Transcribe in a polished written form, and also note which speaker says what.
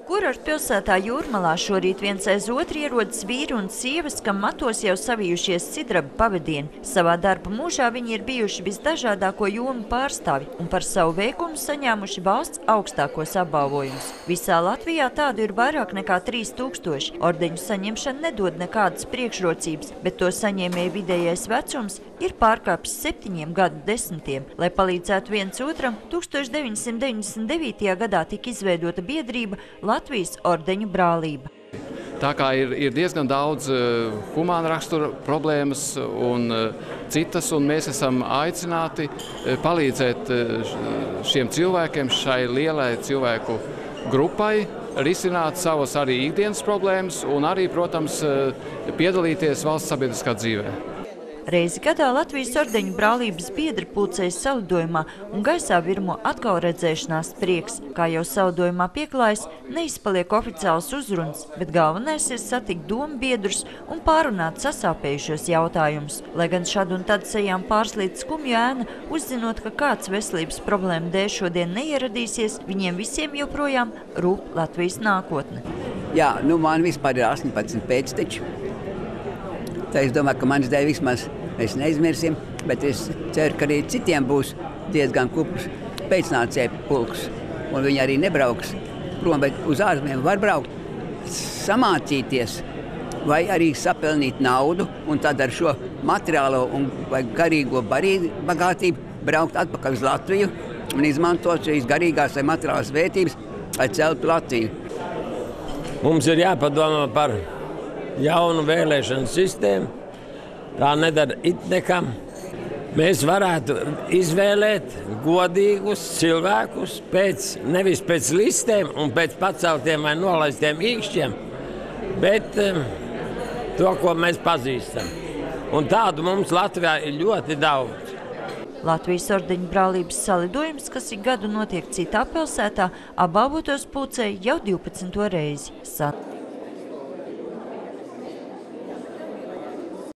Speaker 1: Kurorta pilsētā Jūrmalā šorīt viens aiz otru ierodas vīri un sievas, kam matos jau savijušies sidraba pavadieni. Savā darba mūžā viņi ir bijuši visdažādāko jomu pārstāvi un par savu veikumu saņēmuši valsts augstākos apbalvojumus. Visā Latvijā tādu ir vairāk nekā 3000. Ordeņu saņemšana nedod nekādas priekšrocības, bet to saņēmēju vidējais vecums ir pārkāpis 7 gadu desmitiem. Lai palīdzētu viens otram, 1999. gadā tika izveidota biedrība Latvijas ordeņu brālība.
Speaker 2: Tā kā ir diezgan daudz humāna rakstura problēmas un citas, un mēs esam aicināti palīdzēt šiem cilvēkiem, šai lielai cilvēku grupai, risināt savas arī ikdienas problēmas un arī, protams, piedalīties valsts sabiedriskā dzīvē.
Speaker 1: Reizi gadā Latvijas ordeņu brālības biedri pulcējas salidojumā un gaisā virmo atkal redzēšanās prieks. Kā jau salidojumā pieklājas, neizpaliek oficiāls uzrunas, bet galvenais ir satikt domu biedrus un pārunāt sasāpējušos jautājumus. Lai gan šad un tad sejām pārslīd skumju ēna, uzzinot, ka kāds veselības problēma dēļ šodien neieradīsies, viņiem visiem joprojām rūp Latvijas nākotne.
Speaker 3: Jā, man vispār ir 18 pēcteči. Tā es domāju, ka manis dēļ vismaz mēs neizmirsim, bet es ceru, ka arī citiem būs diezgan kuprs pēcnācēju pulks. Un viņi arī nebrauks prom, bet uz ārzemēm var braukt, samācīties vai arī sapelnīt naudu un tad ar šo materiālo un vai garīgo bagātību braukt atpakaļ uz Latviju un izmantot šīs garīgās vai materiālās vērtības, lai celtu Latviju.
Speaker 4: Mums ir jāpadomā par jaunu vēlēšanu sistēmu, tā nedara it nekam. Mēs varētu izvēlēt godīgus cilvēkus nevis pēc listēm un pēc paceltiem vai nolaistiem īkšķiem, bet to, ko mēs pazīstam. Un tādu mums Latvijā ir ļoti daudz.
Speaker 1: Latvijas ordeņu brālības salidojums, kas ik gadu notiek citā pilsētā, apbalvotos pulcēja jau 12. reizi.